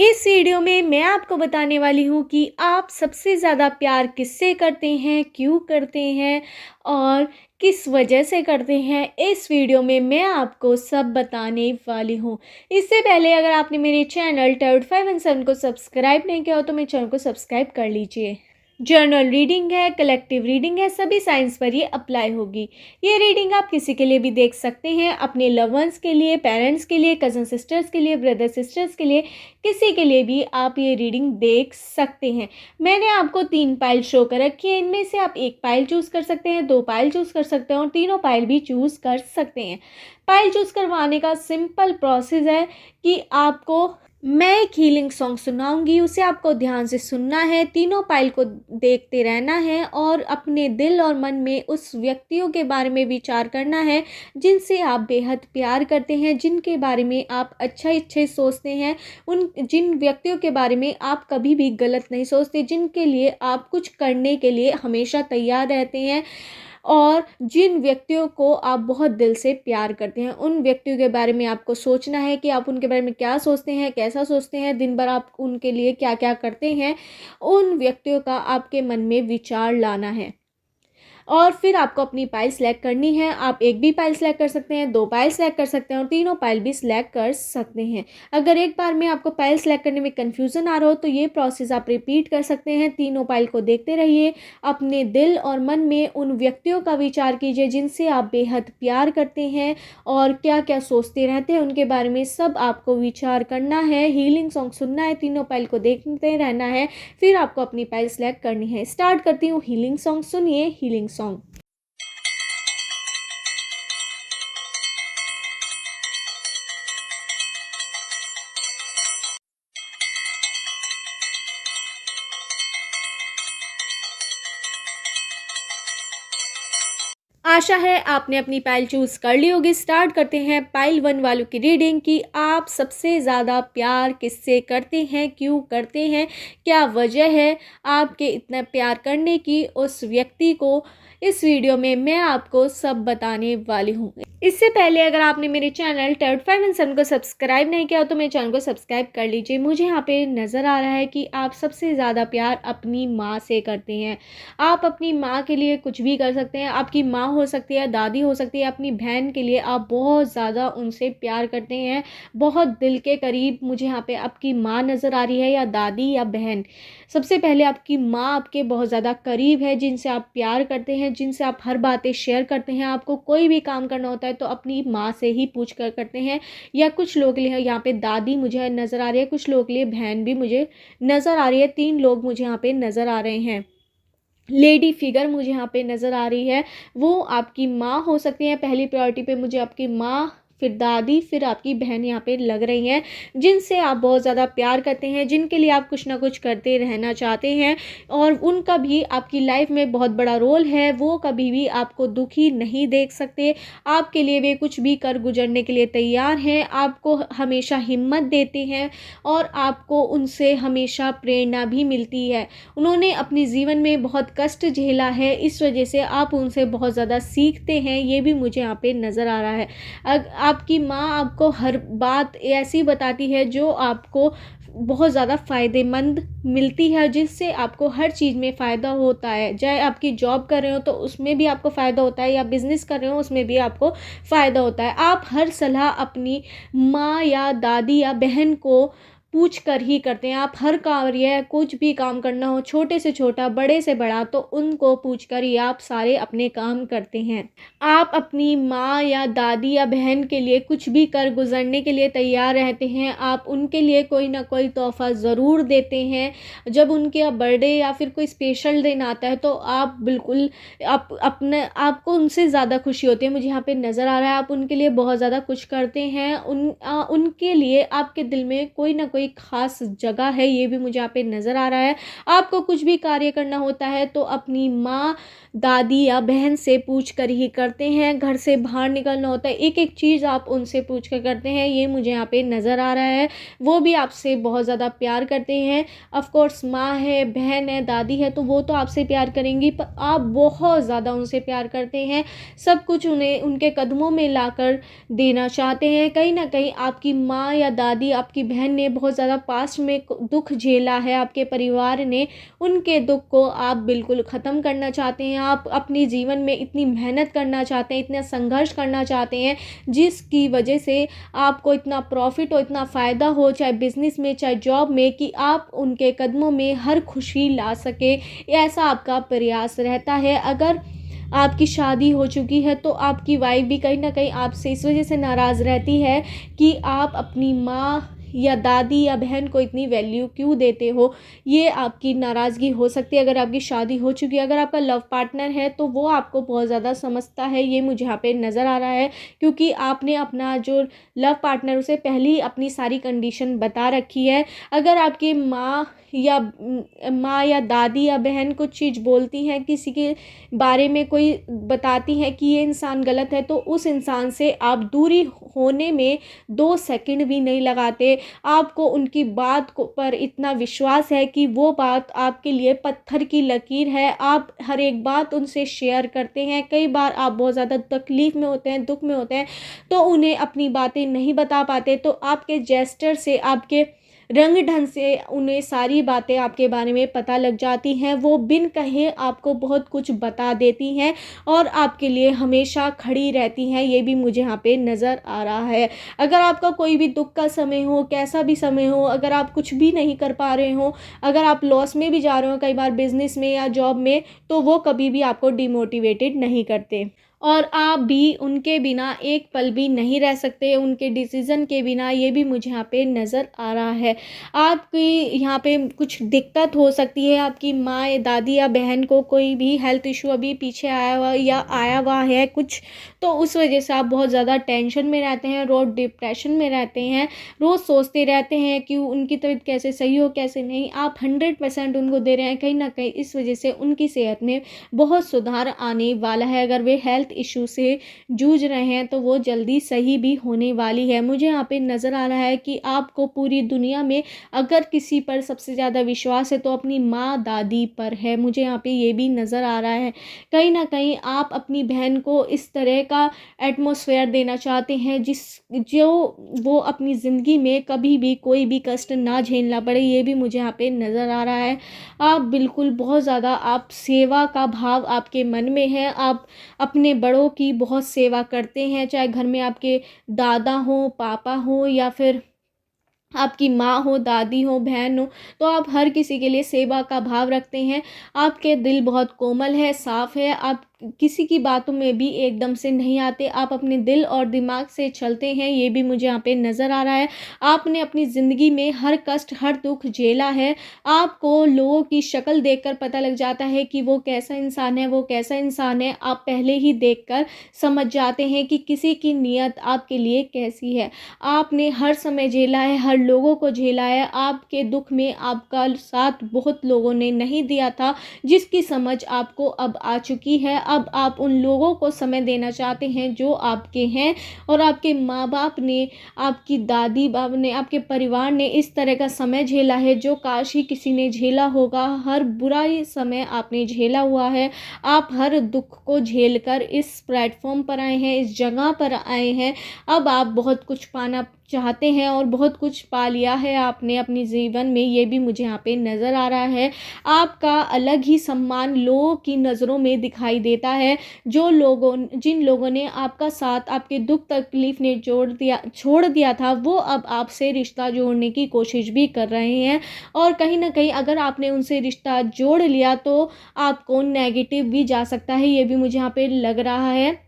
इस वीडियो में मैं आपको बताने वाली हूँ कि आप सबसे ज़्यादा प्यार किससे करते हैं, क्यों करते हैं और किस वजह से करते हैं। इस वीडियो में मैं आपको सब बताने वाली हूँ। इससे पहले अगर आपने मेरे चैनल टर्ड 5 एंड 7 को सब्सक्राइब नहीं किया हो तो मेरे चैनल को सब्सक्राइब कर लीजिए। जर्नल रीडिंग है, कलेक्टिव रीडिंग है, सभी साइंस पर ये अप्लाई होगी। ये रीडिंग आप किसी के लिए भी देख सकते हैं, अपने लव वंस के लिए, पेरेंट्स के लिए, कज़न सिस्टर्स के लिए, ब्रदर सिस्टर्स के लिए, किसी के लिए भी आप ये रीडिंग देख सकते हैं। मैंने आपको 3 पाइल शो कर रखी है। इनमें से आप 1 पाइल चूज़ कर सकते हैं, 2 पाइल चूज़ कर सकते हैं और तीनों पाइल भी चूज़ कर सकते हैं। पाइल चूज़ करवाने का सिंपल प्रोसेस है कि आपको मैं एक हीलिंग सॉन्ग सुनाऊंगी, उसे आपको ध्यान से सुनना है, तीनों पाइल को देखते रहना है और अपने दिल और मन में उस व्यक्तियों के बारे में विचार करना है जिनसे आप बेहद प्यार करते हैं, जिनके बारे में आप अच्छा सोचते हैं, जिन व्यक्तियों के बारे में आप कभी भी गलत नहीं सोचते, जिनके लिए आप कुछ करने के लिए हमेशा तैयार रहते हैं और जिन व्यक्तियों को आप बहुत दिल से प्यार करते हैं। उन व्यक्तियों के बारे में आपको सोचना है कि आप उनके बारे में क्या सोचते हैं, कैसा सोचते हैं, दिन भर आप उनके लिए क्या क्या करते हैं। उन व्यक्तियों का आपके मन में विचार लाना है और फिर आपको अपनी पाइल सेलेक्ट करनी है। आप एक भी पाइल सेलेक्ट कर सकते हैं, 2 पाइल सेलेक्ट कर सकते हैं और तीनों पाइल भी सिलेक्ट कर सकते हैं। अगर एक बार में आपको पाइल सेलेक्ट करने में कन्फ्यूज़न आ रहा हो तो ये प्रोसेस आप रिपीट कर सकते हैं। तीनों पाइल को देखते रहिए, अपने दिल और मन में उन व्यक्तियों का विचार कीजिए जिनसे आप बेहद प्यार करते हैं और क्या क्या सोचते रहते हैं उनके बारे में सब आपको विचार करना है। हीलिंग सॉन्ग सुनना है, तीनों पाइल को देखते रहना है, फिर आपको अपनी पाइल सेलेक्ट करनी है। स्टार्ट करती हूँ हीलिंग सॉन्ग। सुनिए हीलिंग सॉन्ग। आशा है आपने अपनी पाइल चूज़ कर ली होगी। स्टार्ट करते हैं पाइल 1 वालों की रीडिंग कि आप सबसे ज़्यादा प्यार किससे करते हैं, क्यों करते हैं, क्या वजह है आपके इतना प्यार करने की उस व्यक्ति को। इस वीडियो में मैं आपको सब बताने वाली हूँ। इससे पहले अगर आपने मेरे चैनल टर्ड 5 एंड 7 को सब्सक्राइब नहीं किया तो मेरे चैनल को सब्सक्राइब कर लीजिए। मुझे यहाँ पे नज़र आ रहा है कि आप सबसे ज़्यादा प्यार अपनी माँ से करते हैं। आप अपनी माँ के लिए कुछ भी कर सकते हैं। आपकी माँ हो सकती है, दादी हो सकती है, अपनी बहन के लिए आप बहुत ज़्यादा उनसे प्यार करते हैं, बहुत दिल के करीब। मुझे यहाँ पे आपकी माँ नज़र आ रही है या दादी या बहन। सबसे पहले आपकी माँ आपके बहुत ज़्यादा करीब है, जिनसे आप प्यार करते हैं, जिनसे आप हर बातें शेयर करते हैं। आपको कोई भी काम करना होता है तो अपनी माँ से ही पूछ कर करते हैं। या कुछ लोग लिए यहाँ पे दादी मुझे नज़र आ रही है, कुछ लोग लिए बहन भी मुझे नज़र आ रही है। 3 लोग मुझे यहाँ पे नज़र आ रहे हैं। लेडी फिगर मुझे यहाँ पे नज़र आ रही है, वो आपकी माँ हो सकती है। पहली प्रायोरिटी पे मुझे आपकी माँ, फिर दादी, फिर आपकी बहन यहाँ पे लग रही हैं, जिनसे आप बहुत ज़्यादा प्यार करते हैं, जिनके लिए आप कुछ ना कुछ करते रहना चाहते हैं और उनका भी आपकी लाइफ में बहुत बड़ा रोल है। वो कभी भी आपको दुखी नहीं देख सकते, आपके लिए वे कुछ भी कर गुजरने के लिए तैयार हैं, आपको हमेशा हिम्मत देते हैं और आपको उनसे हमेशा प्रेरणा भी मिलती है। उन्होंने अपने जीवन में बहुत कष्ट झेला है, इस वजह से आप उनसे बहुत ज़्यादा सीखते हैं, ये भी मुझे यहाँ पे नज़र आ रहा है। आपकी माँ आपको हर बात ऐसी बताती है जो आपको बहुत ज़्यादा फ़ायदेमंद मिलती है, जिससे आपको हर चीज़ में फ़ायदा होता है। चाहे आपकी जॉब कर रहे हो तो उसमें भी आपको फ़ायदा होता है, या बिज़नेस कर रहे हो उसमें भी आपको फ़ायदा होता है। आप हर सलाह अपनी माँ या दादी या बहन को पूछ कर ही करते हैं। आप हर कार्य, कुछ भी काम करना हो, छोटे से छोटा, बड़े से बड़ा, तो उनको पूछ कर ही आप सारे अपने काम करते हैं। आप अपनी माँ या दादी या बहन के लिए कुछ भी कर गुजरने के लिए तैयार रहते हैं। आप उनके लिए कोई ना कोई तोहफ़ा ज़रूर देते हैं। जब उनके बर्थडे या फिर कोई स्पेशल दिन आता है तो आप बिल्कुल आपको उनसे ज़्यादा खुशी होती है। मुझे यहाँ पे नज़र आ रहा है आप उनके लिए बहुत ज़्यादा कुछ करते हैं। उनके लिए आपके दिल में कोई ना कोई खास जगह है, ये भी मुझे यहाँ पे नज़र आ रहा है। आपको कुछ भी कार्य करना होता है तो अपनी माँ, दादी या बहन से पूछ कर ही करते हैं। घर से बाहर निकलना होता है, एक एक चीज़ आप उनसे पूछ कर करते हैं, ये मुझे यहाँ पे नज़र आ रहा है। वो भी आपसे बहुत ज़्यादा प्यार करते हैं। ऑफ कोर्स माँ है, बहन है, दादी है, तो वो तो आपसे प्यार करेंगी, पर आप बहुत ज़्यादा उनसे प्यार करते हैं। सब कुछ उन्हें उनके कदमों में लाकर देना चाहते हैं। कहीं ना कहीं आपकी माँ या दादी, आपकी बहन ने बहुत बहुत ज़्यादा पास्ट में दुख झेला है आपके परिवार ने, उनके दुख को आप बिल्कुल ख़त्म करना चाहते हैं। आप अपने जीवन में इतनी मेहनत करना चाहते हैं, इतना संघर्ष करना चाहते हैं, जिसकी वजह से आपको इतना प्रॉफिट हो, इतना फ़ायदा हो, चाहे बिज़नेस में चाहे जॉब में, कि आप उनके कदमों में हर खुशी ला सके, ऐसा आपका प्रयास रहता है। अगर आपकी शादी हो चुकी है तो आपकी वाइफ भी कहीं ना कहीं आपसे इस वजह से नाराज़ रहती है कि आप अपनी माँ या दादी या बहन को इतनी वैल्यू क्यों देते हो। ये आपकी नाराज़गी हो सकती है अगर आपकी शादी हो चुकी है। अगर आपका लव पार्टनर है तो वो आपको बहुत ज़्यादा समझता है, ये मुझे यहाँ पे नज़र आ रहा है, क्योंकि आपने अपना जो लव पार्टनर उसे पहले ही अपनी सारी कंडीशन बता रखी है। अगर आपकी माँ या दादी या बहन कुछ चीज़ बोलती हैं, किसी के बारे में कोई बताती है कि ये इंसान गलत है, तो उस इंसान से आप दूरी होने में 2 सेकंड भी नहीं लगाते। आपको उनकी बात को पर इतना विश्वास है कि वो बात आपके लिए पत्थर की लकीर है। आप हर एक बात उनसे शेयर करते हैं। कई बार आप बहुत ज़्यादा तकलीफ़ में होते हैं, दुख में होते हैं, तो उन्हें अपनी बातें नहीं बता पाते, तो आपके जेस्चर से, आपके रंग ढंग से उन्हें सारी बातें आपके बारे में पता लग जाती हैं। वो बिन कहे आपको बहुत कुछ बता देती हैं और आपके लिए हमेशा खड़ी रहती हैं। ये भी मुझे यहाँ पे नज़र आ रहा है। अगर आपका कोई भी दुख का समय हो, कैसा भी समय हो, अगर आप कुछ भी नहीं कर पा रहे हो, अगर आप लॉस में भी जा रहे हो कई बार बिजनेस में या जॉब में, तो वो कभी भी आपको डिमोटिवेटेड नहीं करते और आप भी उनके बिना एक पल भी नहीं रह सकते, उनके डिसीज़न के बिना। ये भी मुझे यहाँ पे नज़र आ रहा है। आपकी यहाँ पे कुछ दिक्कत हो सकती है, आपकी माँ या दादी या बहन को कोई भी हेल्थ इशू अभी पीछे आया हुआ है कुछ, तो उस वजह से आप बहुत ज़्यादा टेंशन में रहते हैं, रोज़ डिप्रेशन में रहते हैं, रोज़ सोचते रहते हैं कि उनकी तबीयत कैसे सही हो कैसे नहीं। आप 100% उनको दे रहे हैं, कहीं ना कहीं इस वजह से उनकी सेहत में बहुत सुधार आने वाला है। अगर वे हेल्थ इशू से जूझ रहे हैं तो वो जल्दी सही भी होने वाली है। मुझे यहाँ पे नज़र आ रहा है कि आपको पूरी दुनिया में अगर किसी पर सबसे ज़्यादा विश्वास है तो अपनी माँ दादी पर है। मुझे यहाँ पे ये भी नज़र आ रहा है। कहीं ना कहीं आप अपनी बहन को इस तरह का एटमॉस्फेयर देना चाहते हैं जो वो अपनी ज़िंदगी में कभी भी कोई भी कष्ट ना झेलना पड़े। ये भी मुझे यहाँ पे नज़र आ रहा है। आप बिल्कुल बहुत ज़्यादा आप सेवा का भाव आपके मन में है। आप अपने बड़ों की बहुत सेवा करते हैं, चाहे घर में आपके दादा हो, पापा हो या फिर आपकी माँ हो, दादी हो, बहन हो, तो आप हर किसी के लिए सेवा का भाव रखते हैं। आपके दिल बहुत कोमल है, साफ़ है। आप किसी की बातों में भी एकदम से नहीं आते। आप अपने दिल और दिमाग से चलते हैं। ये भी मुझे यहाँ पे नज़र आ रहा है। आपने अपनी ज़िंदगी में हर कष्ट, हर दुख झेला है। आपको लोगों की शक्ल देखकर पता लग जाता है कि वो कैसा इंसान है, वो कैसा इंसान है। आप पहले ही देखकर समझ जाते हैं कि किसी की नीयत आपके लिए कैसी है। आपने हर समय झेला है, हर लोगों को झेला है। आपके दुख में आपका साथ बहुत लोगों ने नहीं दिया था, जिसकी समझ आपको अब आ चुकी है। अब आप उन लोगों को समय देना चाहते हैं जो आपके हैं, और आपके माँ बाप ने, आपकी दादी बाप ने, आपके परिवार ने इस तरह का समय झेला है जो काश ही किसी ने झेला होगा। हर बुरा समय आपने झेला हुआ है। आप हर दुख को झेलकर इस प्लेटफॉर्म पर आए हैं, इस जगह पर आए हैं। अब आप बहुत कुछ पाना चाहते हैं और बहुत कुछ पा लिया है आपने अपने जीवन में। ये भी मुझे यहाँ पे नज़र आ रहा है। आपका अलग ही सम्मान लोगों की नज़रों में दिखाई देता है। जिन लोगों ने आपका साथ आपके दुख तकलीफ ने छोड़ दिया था, वो अब आपसे रिश्ता जोड़ने की कोशिश भी कर रहे हैं। और कहीं ना कहीं अगर आपने उनसे रिश्ता जोड़ लिया तो आपको नेगेटिव भी जा सकता है। ये भी मुझे यहाँ पे लग रहा है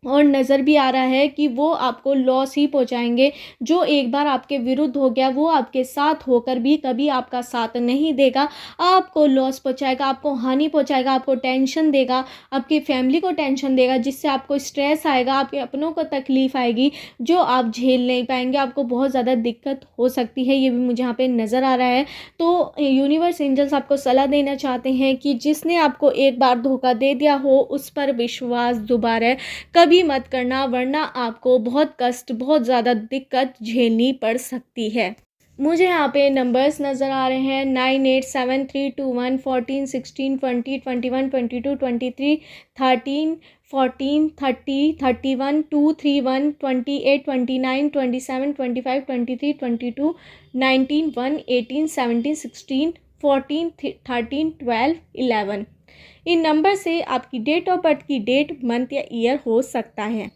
और नज़र भी आ रहा है कि वो आपको लॉस ही पहुंचाएंगे। जो एक बार आपके विरुद्ध हो गया वो आपके साथ होकर भी कभी आपका साथ नहीं देगा, आपको लॉस पहुंचाएगा, आपको हानि पहुंचाएगा, आपको टेंशन देगा, आपकी फैमिली को टेंशन देगा, जिससे आपको स्ट्रेस आएगा, आपके अपनों को तकलीफ़ आएगी जो आप झेल नहीं पाएंगे। आपको बहुत ज़्यादा दिक्कत हो सकती है। ये भी मुझे यहाँ पर नज़र आ रहा है। तो यूनिवर्स एंजल्स आपको सलाह देना चाहते हैं कि जिसने आपको एक बार धोखा दे दिया हो उस पर विश्वास दोबारा कभी मत करना, वरना आपको बहुत कष्ट, बहुत ज़्यादा दिक्कत झेलनी पड़ सकती है। मुझे यहाँ पे नंबर्स नज़र आ रहे हैं 987321 14 16 20 21 22 23 13 14 30 31 231 28 29 27 25 23 22 19 1 18 17 16 14 13 12 11। इन नंबर से आपकी डेट ऑफ बर्थ की डेट, मंथ या ईयर हो सकता है,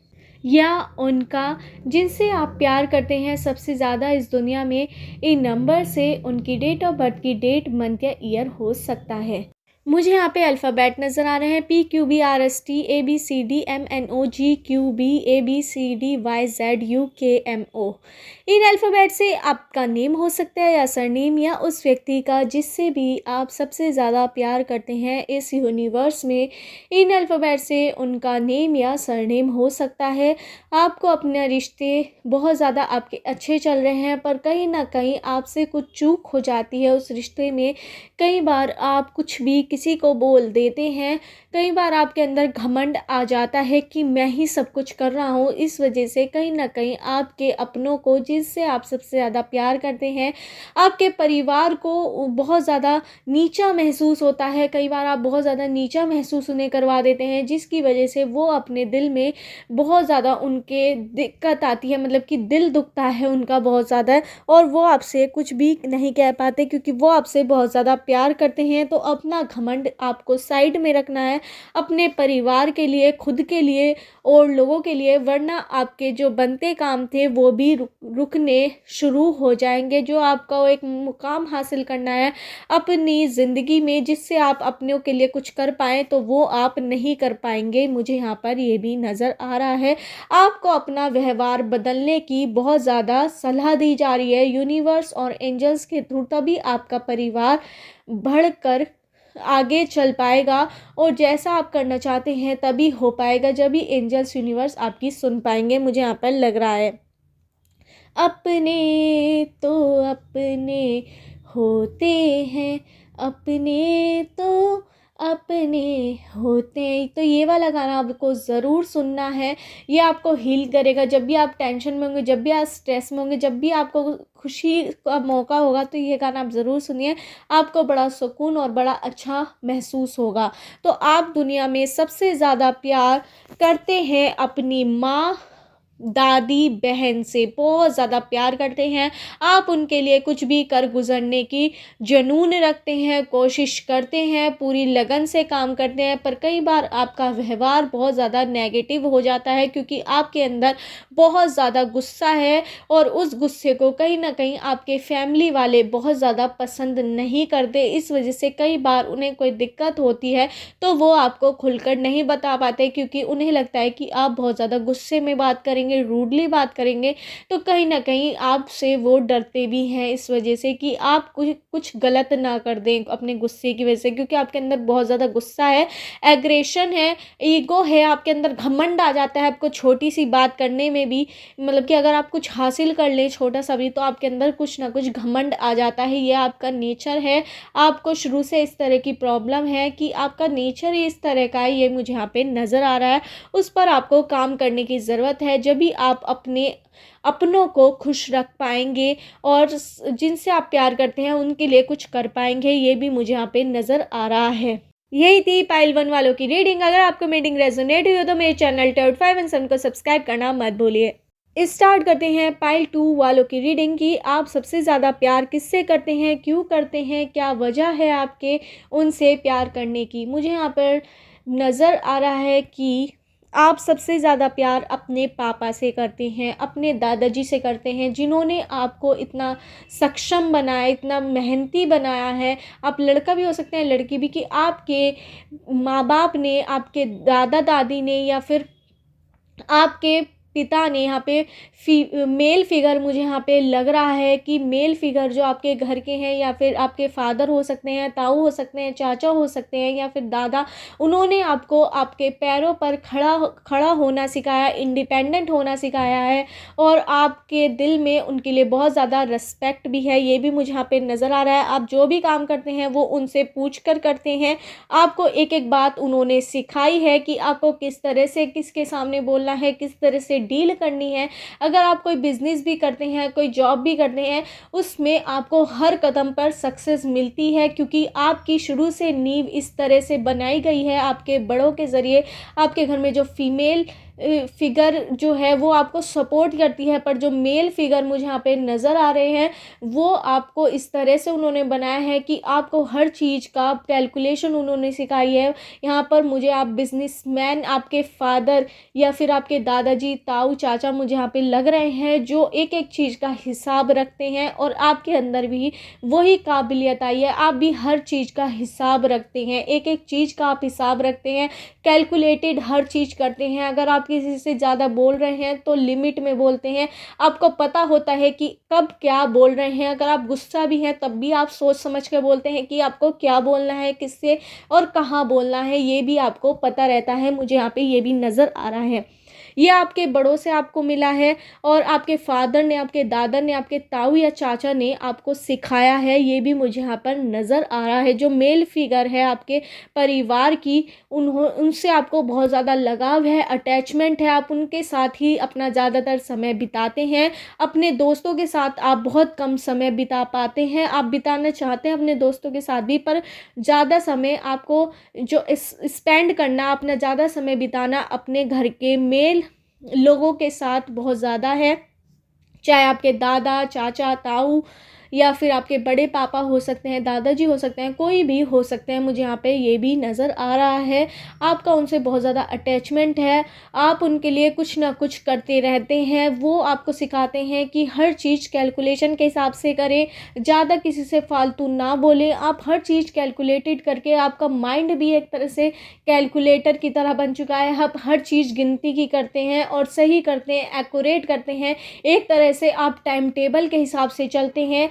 या उनका जिनसे आप प्यार करते हैं सबसे ज़्यादा इस दुनिया में, इन नंबर से उनकी डेट ऑफ बर्थ की डेट, मंथ या ईयर हो सकता है। मुझे यहाँ पे अल्फ़ाबेट नज़र आ रहे हैं PQBRST ABCD MNO GQB ABCD YZ UKMO। इन अल्फ़ाबेट से आपका नेम हो सकता है या सरनेम, या उस व्यक्ति का जिससे भी आप सबसे ज़्यादा प्यार करते हैं इस यूनिवर्स में, इन अल्फ़ाबेट से उनका नेम या सरनेम हो सकता है। आपको अपने रिश्ते बहुत ज़्यादा आपके अच्छे चल रहे हैं, पर कहीं ना कहीं आपसे कुछ चूक हो जाती है उस रिश्ते में। कई बार आप कुछ भी किसी को बोल देते हैं, कई बार आपके अंदर घमंड आ जाता है कि मैं ही सब कुछ कर रहा हूँ। इस वजह से कहीं ना कहीं आपके अपनों को, जिससे आप सबसे ज़्यादा प्यार करते हैं, आपके परिवार को बहुत ज़्यादा नीचा महसूस होता है। कई बार आप बहुत ज़्यादा नीचा महसूस उन्हें करवा देते हैं, जिसकी वजह से वो अपने दिल में बहुत ज़्यादा उनके दिक्कत आती है, मतलब कि दिल दुखता है उनका बहुत ज़्यादा, और वो आपसे कुछ भी नहीं कह पाते क्योंकि वो आपसे बहुत ज़्यादा प्यार करते हैं। तो अपना घमंड आपको साइड में रखना है, अपने परिवार के लिए, खुद के लिए और लोगों के लिए, वरना आपके जो बनते काम थे वो भी रुकने शुरू हो जाएंगे। जो आपका एक मुकाम हासिल करना है अपनी ज़िंदगी में, जिससे आप अपनों के लिए कुछ कर पाएँ, तो वो आप नहीं कर पाएंगे। मुझे यहाँ पर ये भी नज़र आ रहा है। आपको अपना व्यवहार बदलने की बहुत ज़्यादा सलाह दी जा रही है यूनिवर्स और एंजल्स के थ्रू, तभी आपका परिवार बढ़कर आगे चल पाएगा और जैसा आप करना चाहते हैं तभी हो पाएगा, जब भी एंजल्स यूनिवर्स आपकी सुन पाएंगे, मुझे यहाँ पर लग रहा है। अपने तो अपने होते हैं, अपने तो अपने होते हैं। तो ये वाला गाना आपको ज़रूर सुनना है, ये आपको हील करेगा। जब भी आप टेंशन में होंगे, जब भी आप स्ट्रेस में होंगे, जब भी आपको खुशी का मौका होगा, तो ये गाना आप ज़रूर सुनिए, आपको बड़ा सुकून और बड़ा अच्छा महसूस होगा। तो आप दुनिया में सबसे ज़्यादा प्यार करते हैं अपनी माँ, दादी, बहन से बहुत ज़्यादा प्यार करते हैं। आप उनके लिए कुछ भी कर गुजरने की जुनून रखते हैं, कोशिश करते हैं, पूरी लगन से काम करते हैं, पर कई बार आपका व्यवहार बहुत ज़्यादा नेगेटिव हो जाता है क्योंकि आपके अंदर बहुत ज़्यादा गुस्सा है, और उस गुस्से को कहीं ना कहीं आपके फैमिली वाले बहुत ज़्यादा पसंद नहीं करते। इस वजह से कई बार उन्हें कोई दिक्कत होती है तो वो आपको खुलकर नहीं बता पाते, क्योंकि उन्हें लगता है कि आप बहुत ज़्यादा गुस्से में बात करेंगे, रूडली बात करेंगे, तो कहीं ना कहीं आपसे वो डरते भी हैं, इस वजह से कि आप कुछ गलत ना कर दें अपने गुस्से की वजह से, क्योंकि आपके अंदर बहुत ज़्यादा गुस्सा है, एग्रेशन है, ईगो है, आपके अंदर घमंड आ जाता है आपको छोटी सी बात करने में भी। मतलब कि अगर आप कुछ हासिल कर लें छोटा सा भी, तो आपके अंदर कुछ ना कुछ घमंड आ जाता है। ये आपका नेचर है, आपको शुरू से इस तरह की प्रॉब्लम है कि आपका नेचर ही इस तरह का है, ये मुझे यहाँ पे नज़र आ रहा है। उस पर आपको काम करने की ज़रूरत है, जब भी आप अपने अपनों को खुश रख पाएंगे और जिनसे आप प्यार करते हैं उनके लिए कुछ कर पाएंगे, ये भी मुझे यहाँ पे नज़र आ रहा है। यही थी पाइल 1 वालों की रीडिंग। अगर आपको रीडिंग रेजोनेट हुई हो तो मेरे चैनल टर्ड 5 एंड 7 को सब्सक्राइब करना मत भूलिए। स्टार्ट करते हैं पाइल 2 वालों की रीडिंग की। आप सबसे ज़्यादा प्यार किससे करते हैं, क्यों करते हैं, क्या वजह है आपके उनसे प्यार करने की। मुझे यहाँ पर नज़र आ रहा है कि आप सबसे ज़्यादा प्यार अपने पापा से करते हैं, अपने दादाजी से करते हैं, जिन्होंने आपको इतना सक्षम बनाया, इतना मेहनती बनाया है। आप लड़का भी हो सकते हैं, लड़की भी, कि आपके माँ बाप ने, आपके दादा दादी ने, या फिर आपके पिता ने, यहाँ पे मेल फिगर मुझे यहाँ पे लग रहा है कि मेल फिगर जो आपके घर के हैं, या फिर आपके फादर हो सकते हैं, ताऊ हो सकते हैं, चाचा हो सकते हैं, या फिर दादा, उन्होंने आपको आपके पैरों पर खड़ा होना सिखाया, इंडिपेंडेंट होना सिखाया है, और आपके दिल में उनके लिए बहुत ज़्यादा रिस्पेक्ट भी है। ये भी मुझे यहाँ पे नज़र आ रहा है। आप जो भी काम करते हैं वो उनसे पूछ कर करते हैं। आपको एक एक बात उन्होंने सिखाई है कि आपको किस तरह से किसके सामने बोलना है, किस तरह से डील करनी है। अगर आप कोई बिज़नेस भी करते हैं, कोई जॉब भी करते हैं, उसमें आपको हर कदम पर सक्सेस मिलती है, क्योंकि आपकी शुरू से नींव इस तरह से बनाई गई है आपके बड़ों के ज़रिए। आपके घर में जो फीमेल फिगर जो है वो आपको सपोर्ट करती है, पर जो मेल फिगर मुझे यहाँ पे नज़र आ रहे हैं वो आपको इस तरह से उन्होंने बनाया है कि आपको हर चीज़ का कैलकुलेशन उन्होंने सिखाई है। यहाँ पर मुझे आप बिजनेसमैन, आपके फादर या फिर आपके दादाजी, ताऊ, चाचा मुझे यहाँ पे लग रहे हैं, जो एक एक चीज़ का हिसाब रखते हैं, और आपके अंदर भी वही काबिलियत आई है। आप भी हर चीज़ का हिसाब रखते हैं, एक एक चीज़ का आप हिसाब रखते हैं, कैलकुलेटेड हर चीज़ करते हैं। अगर आप किसी से ज़्यादा बोल रहे हैं तो लिमिट में बोलते हैं। आपको पता होता है कि कब क्या बोल रहे हैं। अगर आप गुस्सा भी हैं तब भी आप सोच समझ के बोलते हैं कि आपको क्या बोलना है, किससे और कहाँ बोलना है, ये भी आपको पता रहता है। मुझे यहाँ पे ये भी नज़र आ रहा है। ये आपके बड़ों से आपको मिला है, और आपके फादर ने, आपके दादा ने, आपके ताऊ या चाचा ने आपको सिखाया है, ये भी मुझे यहाँ पर नज़र आ रहा है। जो मेल फिगर है आपके परिवार की, उनसे आपको बहुत ज़्यादा लगाव है, अटैचमेंट है, आप उनके साथ ही अपना ज़्यादातर समय बिताते हैं। अपने दोस्तों के साथ आप बहुत कम समय बिता पाते हैं। आप बिताना चाहते हैं अपने दोस्तों के साथ भी, पर ज़्यादा समय आपको जो स्पेंड करना, अपना ज़्यादा समय बिताना अपने घर के मेल लोगों के साथ बहुत ज़्यादा है। चाहे आपके दादा, चाचा, ताऊ या फिर आपके बड़े पापा हो सकते हैं, दादाजी हो सकते हैं, कोई भी हो सकते हैं। मुझे यहाँ पे ये भी नज़र आ रहा है आपका उनसे बहुत ज़्यादा अटैचमेंट है। आप उनके लिए कुछ ना कुछ करते रहते हैं। वो आपको सिखाते हैं कि हर चीज़ कैलकुलेशन के हिसाब से करें, ज़्यादा किसी से फालतू ना बोलें। आप हर चीज़ कैलकुलेटेड करके, आपका माइंड भी एक तरह से कैलकुलेटर की तरह बन चुका है। आप हर चीज़ गिनती की करते हैं और सही करते हैं, एक्यूरेट करते हैं। एक तरह से आप टाइम टेबल के हिसाब से चलते हैं।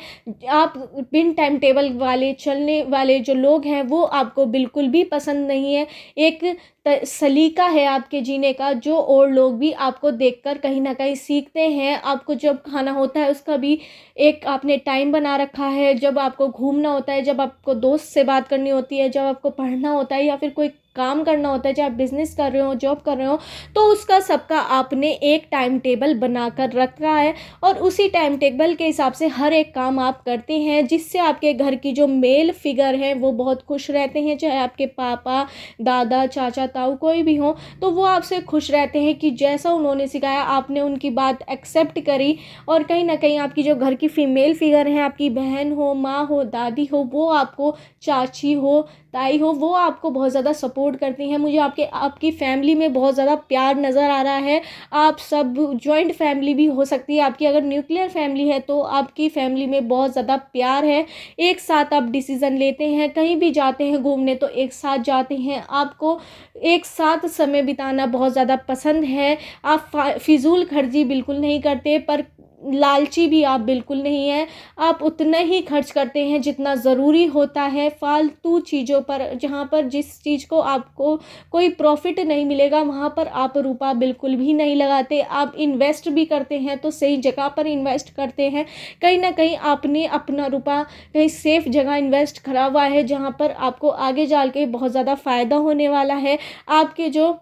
आप बिन टाइम टेबल वाले चलने वाले जो लोग हैं वो आपको बिल्कुल भी पसंद नहीं है। एक सलीका है आपके जीने का, जो और लोग भी आपको देखकर कहीं ना कहीं सीखते हैं। आपको जब खाना होता है उसका भी एक आपने टाइम बना रखा है। जब आपको घूमना होता है, जब आपको दोस्त से बात करनी होती है, जब आपको पढ़ना होता है या फिर कोई काम करना होता है, चाहे आप बिज़नेस कर रहे हो, जॉब कर रहे हो, तो उसका सबका आपने एक टाइम टेबल बनाकर रखा है, और उसी टाइम टेबल के हिसाब से हर एक काम आप करते हैं, जिससे आपके घर की जो मेल फिगर है वो बहुत खुश रहते हैं। चाहे आपके पापा, दादा, चाचा, ताऊ कोई भी हो, तो वो आपसे खुश रहते हैं कि जैसा उन्होंने सिखाया आपने उनकी बात एक्सेप्ट करी। और कहीं ना कहीं आपकी जो घर की फीमेल फिगर है, आपकी बहन हो, माँ हो, दादी हो, वो आपको, चाची हो, ताई हो, वो आपको बहुत ज़्यादा सपोर्ट करती हैं। मुझे आपकी फैमिली में बहुत ज़्यादा प्यार नज़र आ रहा है। आप सब जॉइंट फैमिली भी हो सकती है आपकी। अगर न्यूक्लियर फैमिली है तो आपकी फैमिली में बहुत ज़्यादा प्यार है। एक साथ आप डिसीज़न लेते हैं, कहीं भी जाते हैं घूमने तो एक साथ जाते हैं। आपको एक साथ समय बिताना बहुत ज़्यादा पसंद है। आप फिजूल खर्ची बिल्कुल नहीं करते, पर लालची भी आप बिल्कुल नहीं हैं। आप उतना ही खर्च करते हैं जितना ज़रूरी होता है फालतू चीज़ों पर। जहाँ पर जिस चीज़ को आपको कोई प्रॉफिट नहीं मिलेगा वहाँ पर आप रुपया बिल्कुल भी नहीं लगाते। आप इन्वेस्ट भी करते हैं तो सही जगह पर इन्वेस्ट करते हैं। कहीं ना कहीं आपने अपना रुपया कहीं सेफ जगह इन्वेस्ट करा हुआ है, जहाँ पर आपको आगे जाल के बहुत ज़्यादा फ़ायदा होने वाला है। आपके जो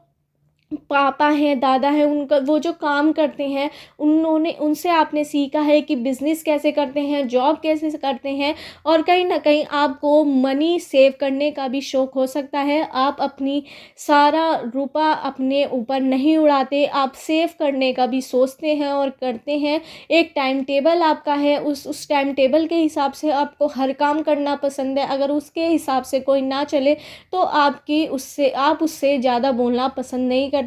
पापा हैं, दादा हैं, उनका वो जो काम करते हैं, उनसे आपने सीखा है कि बिज़नेस कैसे करते हैं, जॉब कैसे करते हैं। और कहीं ना कहीं आपको मनी सेव करने का भी शौक़ हो सकता है। आप अपनी सारा रुपया अपने ऊपर नहीं उड़ाते, आप सेव करने का भी सोचते हैं और करते हैं। एक टाइम टेबल आपका है, उस टाइम टेबल के हिसाब से आपको हर काम करना पसंद है। अगर उसके हिसाब से कोई ना चले तो आप उससे ज़्यादा बोलना पसंद नहीं करते।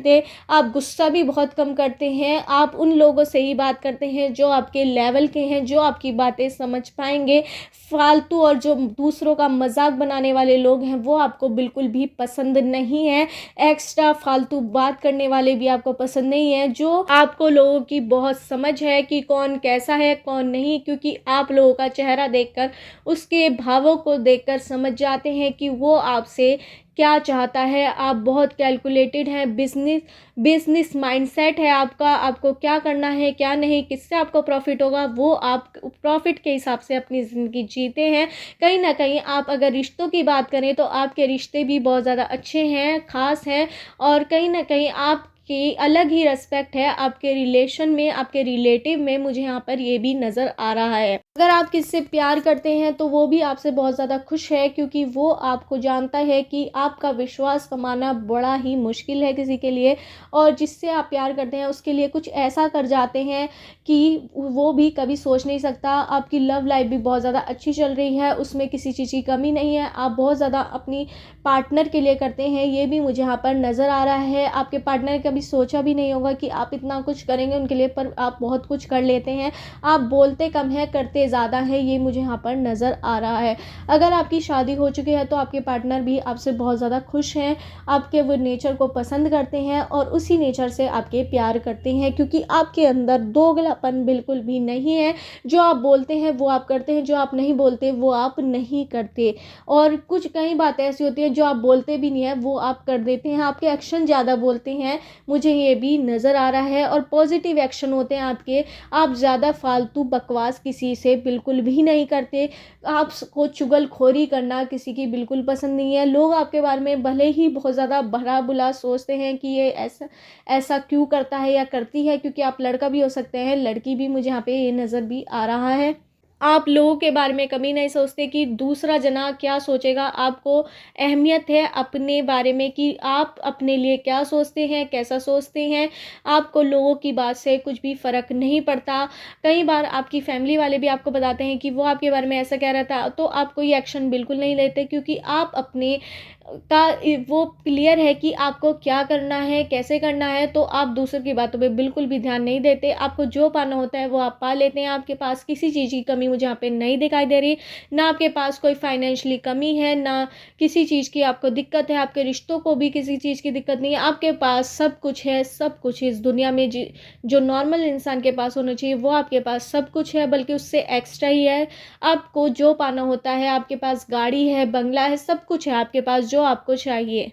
आप गुस्सा भी बहुत कम करते हैं। आप उन लोगों से ही बात करते हैं जो आपके लेवल के हैं, जो आपकी बातें समझ पाएंगे। फालतू और जो दूसरों का मजाक बनाने वाले लोग हैं वो आपको बिल्कुल भी पसंद नहीं है। एक्स्ट्रा फालतू बात करने वाले भी आपको पसंद नहीं है। जो आपको लोगों की बहुत समझ है कि कौन कैसा है कौन नहीं, क्योंकि आप लोगों का चेहरा देखकर, उसके भावों को देखकर समझ जाते हैं कि वो आपसे क्या चाहता है। आप बहुत कैलकुलेटेड हैं, बिजनेस माइंडसेट है आपका। आपको क्या करना है, क्या नहीं, किससे आपको प्रॉफिट होगा, वो आप प्रॉफिट के हिसाब से अपनी ज़िंदगी जीते हैं। कहीं ना कहीं आप अगर रिश्तों की बात करें तो आपके रिश्ते भी बहुत ज़्यादा अच्छे हैं, ख़ास हैं। और कहीं ना कहीं आपकी अलग ही रिस्पेक्ट है आपके रिलेशन में, आपके रिलेटिव में, मुझे यहाँ पर ये भी नज़र आ रहा है। अगर आप किसी से प्यार करते हैं तो वो भी आपसे बहुत ज़्यादा खुश है, क्योंकि वो आपको जानता है कि आपका विश्वास कमाना बड़ा ही मुश्किल है किसी के लिए, और जिससे आप प्यार करते हैं उसके लिए कुछ ऐसा कर जाते हैं कि वो भी कभी सोच नहीं सकता। आपकी लव लाइफ भी बहुत ज़्यादा अच्छी चल रही है, उसमें किसी चीज़ की कमी नहीं है, आप बहुत ज़्यादा अपनी पार्टनर के लिए करते हैं, ये भी मुझे यहाँ पर नज़र आ रहा है। आपके पार्टनर ने कभी सोचा भी नहीं होगा कि आप इतना कुछ करेंगे उनके लिए, पर आप बहुत कुछ कर लेते हैं। आप बोलते कम है, करते ज़्यादा है, ये मुझे यहाँ पर नज़र आ रहा है। अगर आपकी शादी हो चुकी है तो आपके पार्टनर भी आपसे बहुत ज़्यादा खुश हैं, आपके वो नेचर को पसंद करते हैं और उसी नेचर से आपके प्यार करते हैं, क्योंकि आपके अंदर दोगलापन बिल्कुल भी नहीं है। जो आप बोलते हैं वो आप करते हैं, जो आप नहीं बोलते वो आप नहीं करते। और कुछ कई बातें ऐसी होती हैं जो आप बोलते भी नहीं है वो आप कर देते हैं, आपके एक्शन ज़्यादा बोलते हैं, मुझे ये भी नज़र आ रहा है। और पॉजिटिव एक्शन होते हैं आपके, आप ज़्यादा फालतू बकवास किसी से बिल्कुल भी नहीं करते। आपको चुगलखोरी करना किसी की बिल्कुल पसंद नहीं है। लोग आपके बारे में भले ही बहुत ज़्यादा भला बुरा सोचते हैं कि ये ऐसा ऐसा क्यों करता है या करती है, क्योंकि आप लड़का भी हो सकते हैं, लड़की भी, मुझे यहाँ पे ये नज़र भी आ रहा है। आप लोगों के बारे में कभी नहीं सोचते कि दूसरा जना क्या सोचेगा। आपको अहमियत है अपने बारे में कि आप अपने लिए क्या सोचते हैं, कैसा सोचते हैं। आपको लोगों की बात से कुछ भी फ़र्क नहीं पड़ता। कई बार आपकी फैमिली वाले भी आपको बताते हैं कि वो आपके बारे में ऐसा कह रहा था, तो आप कोई एक्शन बिल्कुल नहीं लेते, क्योंकि आप अपने का वो क्लियर है कि आपको क्या करना है, कैसे करना है, तो आप दूसरों की बातों पे बिल्कुल भी ध्यान नहीं देते। आपको जो पाना होता है वो आप पा लेते हैं। आपके पास किसी चीज़ की कमी मुझे यहाँ पे नहीं दिखाई दे रही, ना आपके पास कोई फाइनेंशियली कमी है, ना किसी चीज़ की आपको दिक्कत है, आपके रिश्तों को भी किसी चीज़ की दिक्कत नहीं है। आपके पास सब कुछ है, सब कुछ इस दुनिया में जो नॉर्मल इंसान के पास होना चाहिए वो आपके पास सब कुछ है, बल्कि उससे एक्स्ट्रा ही है। आपको जो पाना होता है, आपके पास गाड़ी है, बंगला है, सब कुछ है आपके पास जो आपको चाहिए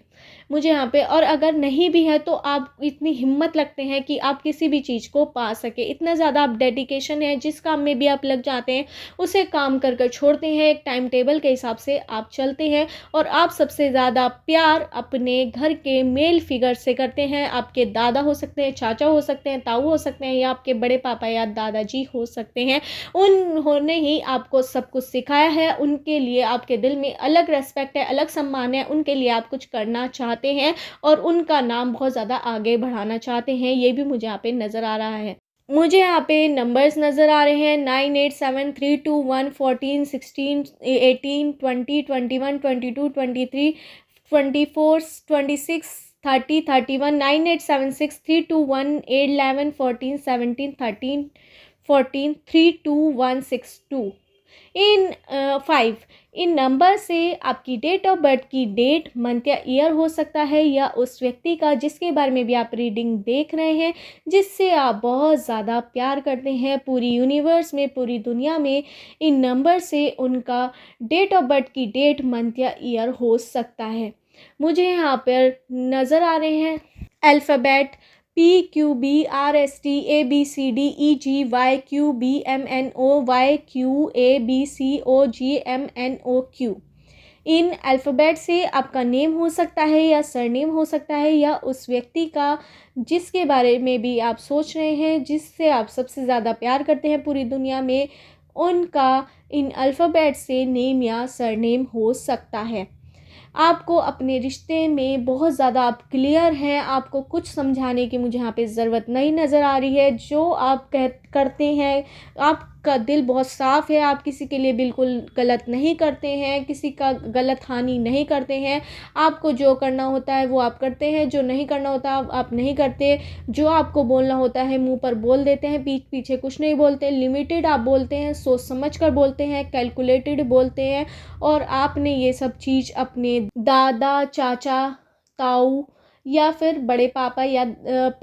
मुझे यहाँ पे। और अगर नहीं भी है तो आप इतनी हिम्मत लगते हैं कि आप किसी भी चीज़ को पा सके, इतना ज़्यादा आप डेडिकेशन है, जिस काम में भी आप लग जाते हैं उसे काम कर कर छोड़ते हैं, एक टाइम टेबल के हिसाब से आप चलते हैं। और आप सबसे ज़्यादा प्यार अपने घर के मेल फिगर से करते हैं। आपके दादा हो सकते हैं, चाचा हो सकते हैं, ताऊ हो सकते हैं, या आपके बड़े पापा या दादाजी हो सकते हैं। उन्होंने ही आपको सब कुछ सिखाया है, उनके लिए आपके दिल में अलग रेस्पेक्ट है, अलग सम्मान है, उनके लिए आप कुछ करना चाहते हैं और उनका नाम बहुत ज़्यादा आगे बढ़ाना चाहते हैं, ये भी मुझे यहाँ पे नज़र आ रहा है। मुझे यहाँ पे नंबर्स नज़र आ रहे हैं 98, 17, 3, 21, 22, 23, 24, 26, 30, 31, 99, 76, 3, 2, 1, 8, 11, 14, 17, 13, 14, 3, 2, 1, 6, 2 इन 5 इन नंबर से आपकी डेट ऑफ बर्थ की डेट, मंथ या ईयर हो सकता है, या उस व्यक्ति का जिसके बारे में भी आप रीडिंग देख रहे हैं, जिससे आप बहुत ज़्यादा प्यार करते हैं पूरी यूनिवर्स में, पूरी दुनिया में। इन नंबर से उनका डेट ऑफ बर्थ की डेट, मंथ या ईयर हो सकता है। मुझे यहाँ पर नज़र आ रहे हैं अल्फ़ाबेट PQBRSTABCDEGYQBMNOYQABCOGMNOQ। इन अल्फ़ाबेट से आपका नेम हो सकता है या सरनेम हो सकता है, या उस व्यक्ति का जिसके बारे में भी आप सोच रहे हैं, जिससे आप सबसे ज़्यादा प्यार करते हैं पूरी दुनिया में, उनका इन अल्फ़ाबेट से नेम या सरनेम हो सकता है। आपको अपने रिश्ते में बहुत ज़्यादा आप क्लियर हैं, आपको कुछ समझाने की मुझे यहाँ पे ज़रूरत नहीं नज़र आ रही है। जो आप करते हैं, आपका दिल बहुत साफ़ है, आप किसी के लिए बिल्कुल गलत नहीं करते हैं, किसी का गलत हानि नहीं करते हैं। आपको जो करना होता है वो आप करते हैं, जो नहीं करना होता आप नहीं करते। जो आपको बोलना होता है मुंह पर बोल देते हैं, पीठ पीछे कुछ नहीं बोलते। लिमिटेड आप बोलते हैं, सोच समझ कर बोलते हैं, कैलकुलेटेड बोलते हैं। और आपने ये सब चीज़ अपने दादा, चाचा, ताऊ या फिर बड़े पापा या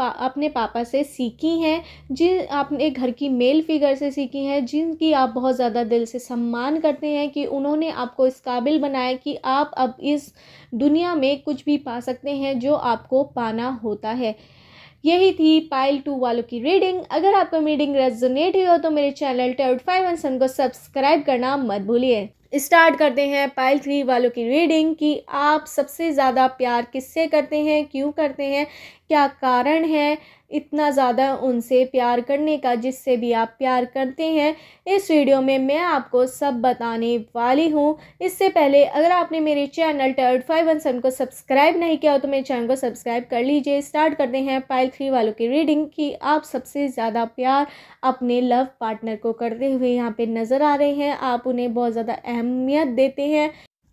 अपने पापा से सीखी हैं, जिन आपने घर की मेल फिगर से सीखी हैं, जिनकी आप बहुत ज़्यादा दिल से सम्मान करते हैं कि उन्होंने आपको इस काबिल बनाया कि आप अब इस दुनिया में कुछ भी पा सकते हैं जो आपको पाना होता है। यही थी पाइल 2 वालों की रीडिंग। अगर आपको रीडिंग रेजोनेट हुई हो तो मेरे चैनल टैरोट 5 एंड सन को सब्सक्राइब करना मत भूलिए। स्टार्ट करते हैं पाइल 3 वालों की रीडिंग कि आप सबसे ज़्यादा प्यार किससे करते हैं, क्यों करते हैं, क्या कारण है इतना ज़्यादा उनसे प्यार करने का, जिससे भी आप प्यार करते हैं। इस वीडियो में मैं आपको सब बताने वाली हूँ। इससे पहले अगर आपने मेरे चैनल टर्ड 517 को सब्सक्राइब नहीं किया हो तो मेरे चैनल को सब्सक्राइब कर लीजिए। स्टार्ट करते हैं पाइल 3 वालों की रीडिंग कि आप सबसे ज़्यादा प्यार अपने लव पार्टनर को करते हुए यहाँ पे नज़र आ रहे हैं। आप उन्हें बहुत ज़्यादा अहमियत देते हैं।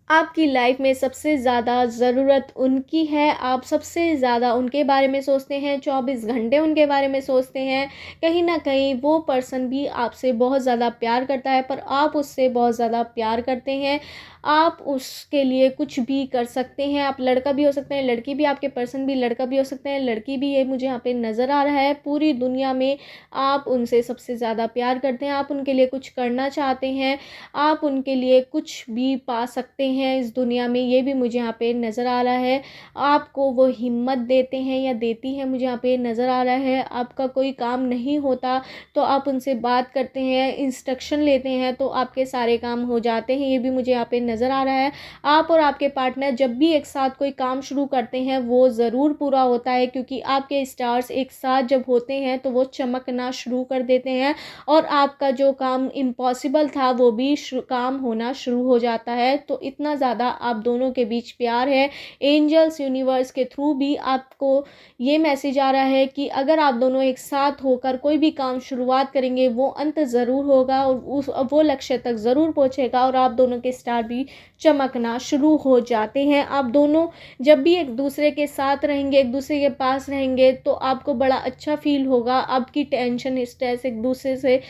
आपकी लाइफ में सबसे ज़्यादा ज़रूरत उनकी है। आप सबसे ज़्यादा उनके बारे में सोचते हैं, 24 घंटे उनके बारे में सोचते हैं। कहीं ना कहीं वो पर्सन भी आपसे बहुत ज़्यादा प्यार करता है, पर आप उससे बहुत ज़्यादा प्यार करते हैं। आप उसके लिए कुछ भी कर सकते हैं। आप लड़का भी हो सकते हैं, लड़की भी, आपके पर्सन भी लड़का भी हो सकते हैं, लड़की भी। ये मुझे यहाँ पे नज़र आ रहा है। पूरी दुनिया में आप उनसे सबसे ज़्यादा प्यार करते हैं। आप उनके लिए कुछ करना चाहते हैं। आप उनके लिए कुछ भी पा सकते हैं इस दुनिया में, ये भी मुझे यहाँ पे नज़र आ रहा है। आपको वो हिम्मत देते हैं या देती है, मुझे यहाँ पे नज़र आ रहा है। आपका कोई काम नहीं होता तो आप उनसे बात करते हैं, इंस्ट्रक्शन लेते हैं तो आपके सारे काम हो जाते हैं, ये भी मुझे यहाँ पे नज़र आ रहा है। आप और आपके पार्टनर जब भी एक साथ कोई काम शुरू करते हैं वो ज़रूर पूरा होता है, क्योंकि आपके स्टार्स एक साथ जब होते हैं तो वो चमकना शुरू कर देते हैं और आपका जो काम इम्पॉसिबल था वो भी काम होना शुरू हो जाता है। तो इतना ज़्यादा आप दोनों के बीच प्यार है। एंजल्स यूनिवर्स के थ्रू भी आपको ये मैसेज आ रहा है कि अगर आप दोनों एक साथ होकर कोई भी काम शुरुआत करेंगे वो अंत ज़रूर होगा और वो लक्ष्य तक ज़रूर पहुंचेगा और आप दोनों के स्टार भी चमकना शुरू हो जाते हैं। आप दोनों जब भी एक दूसरे के साथ रहेंगे, एक दूसरे के पास रहेंगे तो आपको बड़ा अच्छा फील होगा। आपकी टेंशन, स्ट्रेस एक दूसरे से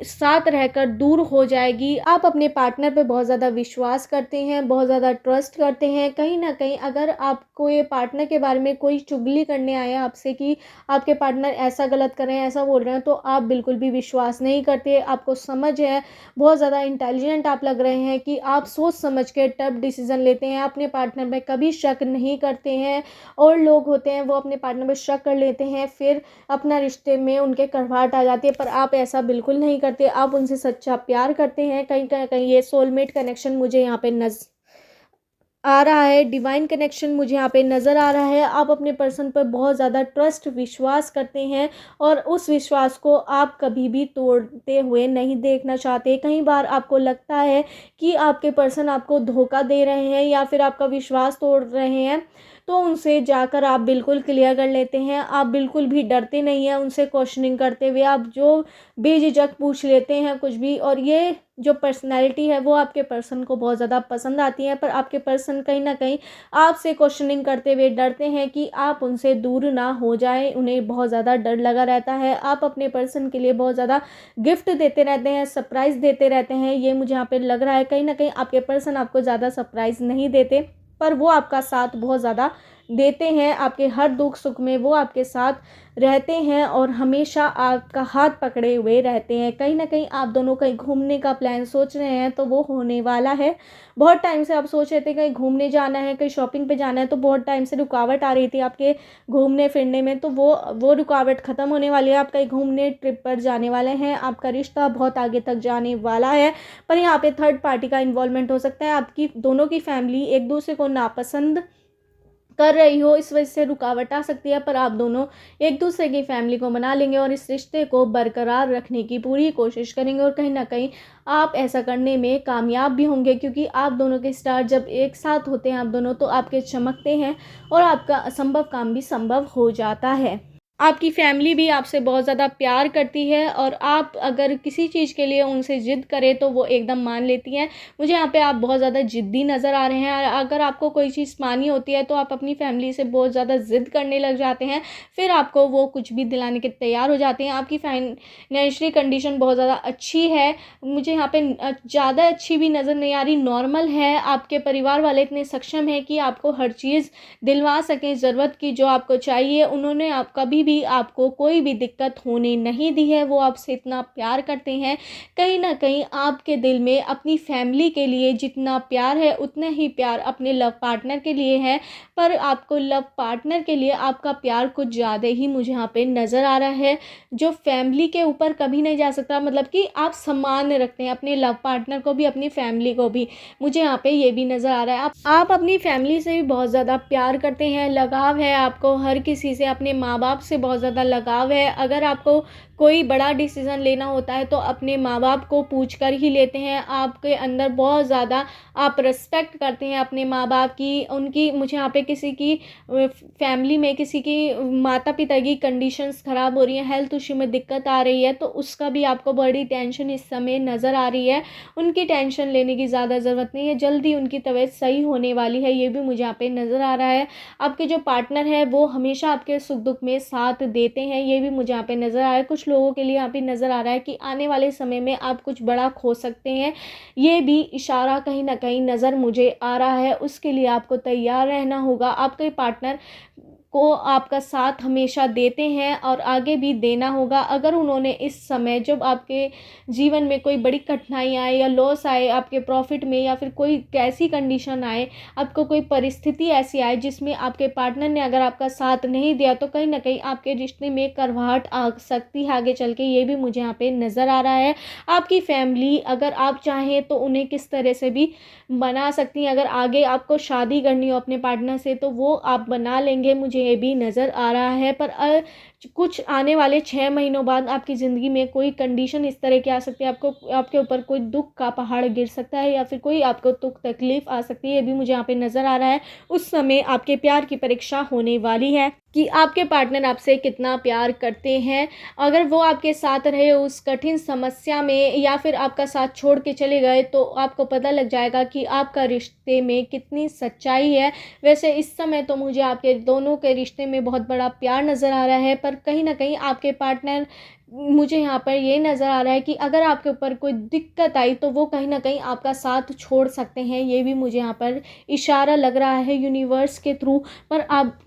साथ रहकर दूर हो जाएगी। आप अपने पार्टनर पे बहुत ज़्यादा विश्वास करते हैं, बहुत ज़्यादा ट्रस्ट करते हैं। कहीं ना कहीं अगर आपको ये पार्टनर के बारे में कोई चुगली करने आया आपसे कि आपके पार्टनर ऐसा गलत कर रहे हैं, ऐसा बोल रहे हैं, तो आप बिल्कुल भी विश्वास नहीं करते। आपको समझ है, बहुत ज़्यादा इंटेलिजेंट आप लग रहे हैं कि आप सोच समझ के टफ डिसीज़न लेते हैं। अपने पार्टनर में कभी शक नहीं करते हैं। और लोग होते हैं वो अपने पार्टनर में शक कर लेते हैं, फिर अपना रिश्ते में उनके कड़वाहट आ जाती है, पर आप ऐसा बिल्कुल नहीं करते। आप उनसे सच्चा प्यार करते हैं। कहीं कहीं ये सोलमेट कनेक्शन मुझे यहाँ पे नज़र आ रहा है, डिवाइन कनेक्शन मुझे यहाँ पे नज़र आ रहा है। आप अपने पर्सन पर बहुत ज़्यादा ट्रस्ट, विश्वास करते हैं और उस विश्वास को आप कभी भी तोड़ते हुए नहीं देखना चाहते। कई बार आपको लगता है कि आपके पर्सन आपको धोखा दे रहे हैं या फिर आपका विश्वास तोड़ रहे हैं, तो उनसे जाकर आप बिल्कुल क्लियर कर लेते हैं। आप बिल्कुल भी डरते नहीं हैं उनसे क्वेश्चनिंग करते हुए। आप जो बेझिझक पूछ लेते हैं कुछ भी, और ये जो पर्सनैलिटी है वो आपके पर्सन को बहुत ज़्यादा पसंद आती है। पर आपके पर्सन कहीं ना कहीं आपसे क्वेश्चनिंग करते हुए डरते हैं कि आप उनसे दूर ना हो जाए। उन्हें बहुत ज़्यादा डर लगा रहता है। आप अपने पर्सन के लिए बहुत ज़्यादा गिफ्ट देते रहते हैं, सरप्राइज़ देते रहते हैं, ये मुझे यहाँ पे लग रहा है। कहीं ना कहीं आपके पर्सन आपको ज़्यादा सरप्राइज़ नहीं देते, पर वो आपका साथ बहुत ज़्यादा देते हैं। आपके हर दुख सुख में वो आपके साथ रहते हैं और हमेशा आपका हाथ पकड़े हुए रहते हैं। कहीं ना कहीं आप दोनों कहीं घूमने का प्लान सोच रहे हैं तो वो होने वाला है। बहुत टाइम से आप सोच रहे थे कहीं घूमने जाना है, कहीं शॉपिंग पे जाना है, तो बहुत टाइम से रुकावट आ रही थी आपके घूमने फिरने में, तो वो रुकावट ख़त्म होने वाली है। आप कहीं घूमने ट्रिप पर जाने वाले हैं। आपका रिश्ता बहुत आगे तक जाने वाला है। पर यहाँ पे थर्ड पार्टी का इन्वॉल्वमेंट हो सकता है। आपकी दोनों की फैमिली एक दूसरे को नापसंद कर रही हो, इस वजह से रुकावट आ सकती है, पर आप दोनों एक दूसरे की फैमिली को मना लेंगे और इस रिश्ते को बरकरार रखने की पूरी कोशिश करेंगे। और कहीं ना कहीं आप ऐसा करने में कामयाब भी होंगे, क्योंकि आप दोनों के स्टार जब एक साथ होते हैं आप दोनों, तो आपके चमकते हैं और आपका असंभव काम भी संभव हो जाता है। आपकी फैमिली भी आपसे बहुत ज़्यादा प्यार करती है और आप अगर किसी चीज़ के लिए उनसे ज़िद करें तो वो एकदम मान लेती हैं। मुझे यहाँ पे आप बहुत ज़्यादा ज़िद्दी नज़र आ रहे हैं। अगर आपको कोई चीज़ मानी होती है तो आप अपनी फैमिली से बहुत ज़्यादा ज़िद करने लग जाते हैं, फिर आपको वो कुछ भी दिलाने के तैयार हो जाते हैं। आपकी फाइनेंशियल कंडीशन बहुत ज़्यादा अच्छी है। मुझे यहाँ पे ज़्यादा अच्छी भी नज़र नहीं आ रही, नॉर्मल है। आपके परिवार वाले इतने सक्षम हैं कि आपको हर चीज़ दिलवा सकें, ज़रूरत की जो आपको चाहिए। उन्होंने आप कभी भी आपको कोई भी दिक्कत होने नहीं दी है। वो आपसे इतना प्यार करते हैं, कहीं न कहीं आपके दिल में अपनी फैमिली के लिए जितना प्यार है उतना ही प्यार अपने लव पार्टनर के लिए है, पर आपको लव पार्टनर के लिए आपका प्यार कुछ ज़्यादा ही मुझे यहाँ पे नज़र आ रहा है, जो फैमिली के ऊपर कभी नहीं जा सकता। मतलब कि आप सम्मान रखते हैं अपने लव पार्टनर को भी, अपनी फैमिली को भी, मुझे यहाँ पे ये भी नज़र आ रहा है। आप अपनी फैमिली से भी बहुत ज़्यादा प्यार करते हैं, लगाव है आपको हर किसी से, अपने माँ बाप से बहुत ज़्यादा लगाव है। अगर आपको कोई बड़ा डिसीज़न लेना होता है तो अपने माँ बाप को पूछ कर ही लेते हैं। आपके अंदर बहुत ज़्यादा आप रिस्पेक्ट करते हैं अपने माँ बाप की, उनकी। मुझे यहाँ पे किसी की फैमिली में किसी की माता पिता की कंडीशंस ख़राब हो रही हैं, हेल्थ इशू में दिक्कत आ रही है, तो उसका भी आपको बड़ी टेंशन इस समय नज़र आ रही है। उनकी टेंशन लेने की ज़्यादा ज़रूरत नहीं है, जल्दी उनकी तबीयत सही होने वाली है, ये भी मुझे यहाँ पे नज़र आ रहा है। आपके जो पार्टनर है वो हमेशा आपके सुख दुख में साथ देते हैं, ये भी मुझे यहाँ पे नज़र आ रहा है। कुछ लोगों के लिए यहाँ पे नज़र आ रहा है कि आने वाले समय में आप कुछ बड़ा खो सकते हैं, ये भी इशारा कहीं ना कहीं नज़र मुझे आ रहा है। उसके लिए आपको तैयार रहना होगा। आपके पार्टनर को आपका साथ हमेशा देते हैं और आगे भी देना होगा। अगर उन्होंने इस समय जब आपके जीवन में कोई बड़ी कठिनाई आए या लॉस आए आपके प्रॉफिट में, या फिर कोई कैसी कंडीशन आए, आपको कोई परिस्थिति ऐसी आए जिसमें आपके पार्टनर ने अगर आपका साथ नहीं दिया, तो कहीं ना कहीं आपके रिश्ते में करवाहट आ सकती है आगे चल के, ये भी मुझे यहाँ पे नज़र आ रहा है। आपकी फैमिली अगर आप चाहें तो उन्हें किस तरह से भी बना सकती हैं। अगर आगे आपको शादी करनी हो अपने पार्टनर से तो वो आप बना लेंगे, मुझे ये भी नज़र आ रहा है। पर कुछ आने वाले 6 महीनों बाद आपकी ज़िंदगी में कोई कंडीशन इस तरह की आ सकती है, आपके ऊपर कोई दुख का पहाड़ गिर सकता है, या फिर कोई आपको दुख तकलीफ़ आ सकती है, ये भी मुझे यहाँ पे नज़र आ रहा है। उस समय आपके प्यार की परीक्षा होने वाली है कि आपके पार्टनर आपसे कितना प्यार करते हैं। अगर वो आपके साथ रहे उस कठिन समस्या में, या फिर आपका साथ छोड़ के चले गए, तो आपको पता लग जाएगा कि आपका रिश्ते में कितनी सच्चाई है। वैसे इस समय तो मुझे आपके दोनों के रिश्ते में बहुत बड़ा प्यार नज़र आ रहा है, पर कहीं ना कहीं आपके पार्टनर, मुझे यहाँ पर ये नज़र आ रहा है कि अगर आपके ऊपर कोई दिक्कत आई तो वो कहीं ना कहीं आपका साथ छोड़ सकते हैं, ये भी मुझे यहाँ पर इशारा लग रहा है यूनिवर्स के थ्रू। पर आप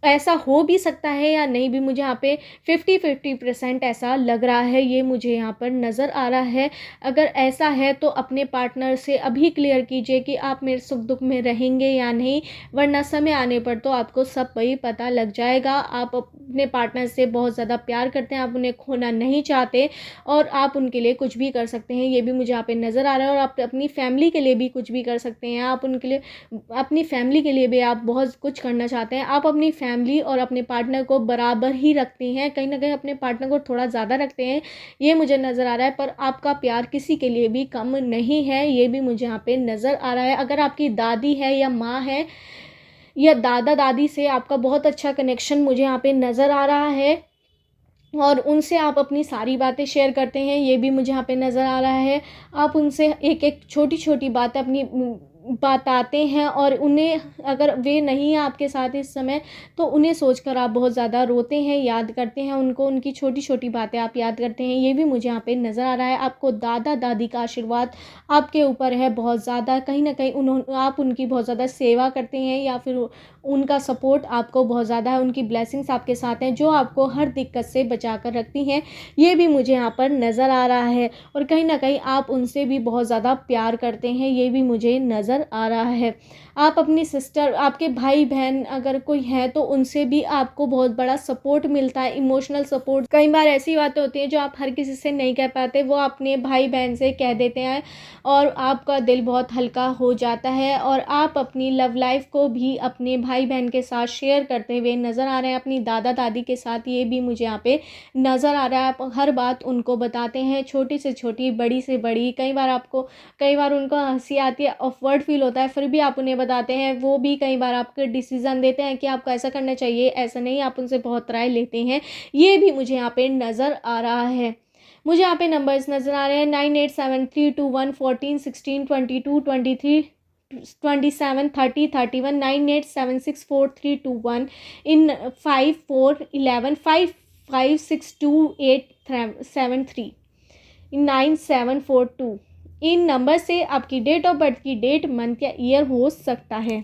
ऐसा हो भी सकता है या नहीं भी, मुझे यहाँ पे 50-50% ऐसा लग रहा है, ये मुझे यहाँ पर नज़र आ रहा है। अगर ऐसा है तो अपने पार्टनर से अभी क्लियर कीजिए कि आप मेरे सुख दुख में रहेंगे या नहीं, वरना समय आने पर तो आपको सब वही पता लग जाएगा। आप अपने पार्टनर से बहुत ज़्यादा प्यार करते हैं, आप उन्हें खोना नहीं चाहते, और आप उनके लिए कुछ भी कर सकते हैं, ये भी मुझे यहाँ पे नज़र आ रहा है। और आप अपनी फैमिली के लिए भी कुछ भी कर सकते हैं, आप उनके लिए, अपनी फैमिली के लिए भी आप बहुत कुछ करना चाहते हैं। आप अपनी फैमिली और अपने पार्टनर को बराबर ही रखते हैं, कहीं ना कहीं अपने पार्टनर को थोड़ा ज़्यादा रखते हैं, ये मुझे नज़र आ रहा है। पर आपका प्यार किसी के लिए भी कम नहीं है, ये भी मुझे यहाँ पे नज़र आ रहा है। अगर आपकी दादी है या माँ है या दादा दादी से आपका बहुत अच्छा कनेक्शन मुझे यहाँ पे नज़र आ रहा है, और उनसे आप अपनी सारी बातें शेयर करते हैं, ये भी मुझे यहाँ पे नज़र आ रहा है। आप उनसे एक एक छोटी छोटी बातें अपनी बताते हैं, और उन्हें, अगर वे नहीं हैं आपके साथ इस समय, तो उन्हें सोचकर आप बहुत ज़्यादा रोते हैं, याद करते हैं उनको, उनकी छोटी छोटी बातें आप याद करते हैं, ये भी मुझे यहाँ पे नज़र आ रहा है। आपको दादा दादी का आशीर्वाद आपके ऊपर है बहुत ज़्यादा, कहीं ना कहीं आप उनकी बहुत ज़्यादा सेवा करते हैं, या फिर उनका सपोर्ट आपको बहुत ज़्यादा है, उनकी ब्लेसिंग्स आपके साथ हैं जो आपको हर दिक्कत से बचा कर रखती हैं, ये भी मुझे यहाँ पर नज़र आ रहा है। और कहीं ना कहीं आप उनसे भी बहुत ज़्यादा प्यार करते हैं, ये भी मुझे नज़र आ रहा है। आप अपनी सिस्टर, आपके भाई बहन अगर कोई है तो उनसे भी आपको बहुत बड़ा सपोर्ट मिलता है, इमोशनल सपोर्ट। कई बार ऐसी बातें होती हैं जो आप हर किसी से नहीं कह पाते, वो अपने भाई बहन से कह देते हैं, और आपका दिल बहुत हल्का हो जाता है, और आप अपनी लव लाइफ को भी अपने भाई बहन के साथ शेयर करते हुए नज़र आ रहे हैं, अपनी दादा दादी के साथ, ये भी मुझे यहाँ पे नज़र आ रहा है। आप हर बात उनको बताते हैं, छोटी से छोटी, बड़ी से बड़ी। कई बार उनको हंसी आती है, ऑकवर्ड फील होता है, फिर भी आप उन्हें बताते हैं। वो भी कई बार आपको डिसीज़न देते हैं कि आपको ऐसा करना चाहिए, ऐसा नहीं, आप उनसे बहुत राय लेते हैं, ये भी मुझे यहाँ पे नज़र आ रहा है। मुझे यहाँ पे नंबर्स नज़र आ रहे हैं 98732114162223 273031 98764321 इन 5411 556283 इन 9742। इन नंबर से आपकी डेट ऑफ बर्थ की डेट, मंथ या ईयर हो सकता है।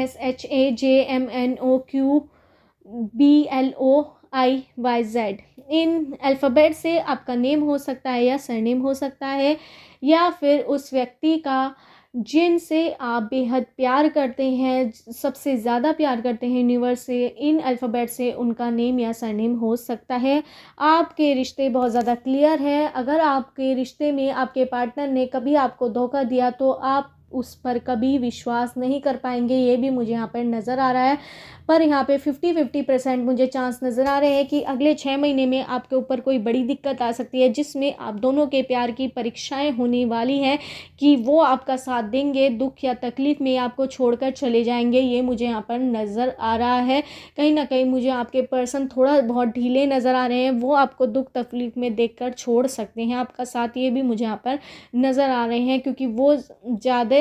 SHAJMNOQBLOIYZ। इन अल्फ़ाबेट से आपका नेम हो सकता है या सरनेम हो सकता है, या फिर उस व्यक्ति का जिनसे आप बेहद प्यार करते हैं, सबसे ज़्यादा प्यार करते हैं यूनिवर्स से, इन अल्फ़ाबेट से उनका नेम या सरनेम हो सकता है। आपके रिश्ते बहुत ज़्यादा क्लियर हैं। अगर आपके रिश्ते में आपके पार्टनर ने कभी आपको धोखा दिया तो आप उस पर कभी विश्वास नहीं कर पाएंगे, ये भी मुझे यहाँ पर नज़र आ रहा है। पर यहाँ पे 50-50% मुझे चांस नज़र आ रहे हैं कि अगले 6 महीने में आपके ऊपर कोई बड़ी दिक्कत आ सकती है, जिसमें आप दोनों के प्यार की परीक्षाएं होने वाली हैं कि वो आपका साथ देंगे, दुख या तकलीफ़ में आपको छोड़कर चले जाएंगे, ये मुझे यहाँ पर नज़र आ रहा है। कहीं ना कहीं मुझे आपके पर्सन थोड़ा बहुत ढीले नज़र आ रहे हैं, वो आपको दुख तकलीफ़ में देखकर छोड़ सकते हैं आपका साथ, ये भी मुझे यहाँ पर नज़र आ रहे हैं, क्योंकि वो ज़्यादा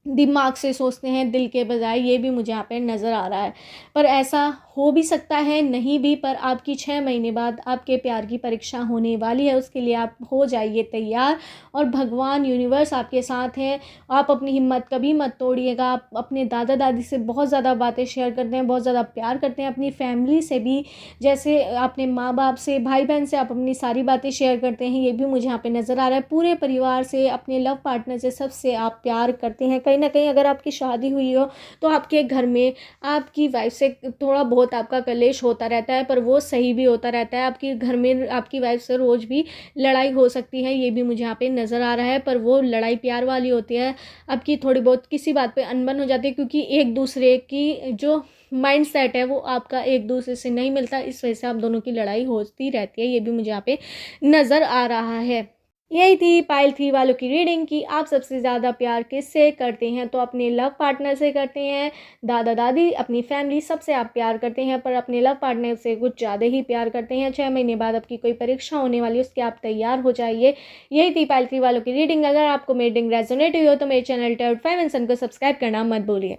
दिमाग से सोचते हैं दिल के बजाय, ये भी मुझे यहाँ पे नज़र आ रहा है। पर ऐसा हो भी सकता है, नहीं भी, पर आपकी 6 महीने बाद आपके प्यार की परीक्षा होने वाली है, उसके लिए आप हो जाइए तैयार। और भगवान यूनिवर्स आपके साथ हैं। आप अपनी हिम्मत कभी मत तोड़िएगा। आप अपने दादा दादी से बहुत ज़्यादा बातें शेयर करते हैं, बहुत ज़्यादा प्यार करते हैं, अपनी फैमिली से भी, जैसे अपने माँ बाप से, भाई बहन से आप अपनी सारी बातें शेयर करते हैं, ये भी मुझे यहाँ पे नज़र आ रहा है। पूरे परिवार से, अपने लव पार्टनर से, सबसे आप प्यार करते हैं। कहीं ना कहीं अगर आपकी शादी हुई हो तो आपके घर में आपकी वाइफ से थोड़ा बहुत आपका कलेश होता रहता है, पर वो सही भी होता रहता है। आपके घर में आपकी वाइफ से रोज़ भी लड़ाई हो सकती है, ये भी मुझे यहाँ पे नज़र आ रहा है, पर वो लड़ाई प्यार वाली होती है। आपकी थोड़ी बहुत किसी बात पे अनबन हो जाती है, क्योंकि एक दूसरे की जो माइंड सेट है वो आपका एक दूसरे से नहीं मिलता, इस वजह से आप दोनों की लड़ाई होती रहती है, ये भी मुझे यहाँ पे नज़र आ रहा है। यही थी पाइल 3 वालों की रीडिंग कि आप सबसे ज़्यादा प्यार किससे करते हैं। तो अपने लव पार्टनर से करते हैं, दादा दादी, अपनी फैमिली, सबसे आप प्यार करते हैं, पर अपने लव पार्टनर से कुछ ज़्यादा ही प्यार करते हैं। 6 महीने बाद आपकी कोई परीक्षा होने वाली है, उसके आप तैयार हो जाइए। यही थी पाइल 3 वालों की रीडिंग। अगर आपको मेरी रीडिंग रेजोनेट हुई हो तो मेरे चैनल टेड 5 को सब्सक्राइब करना मत भूलिए।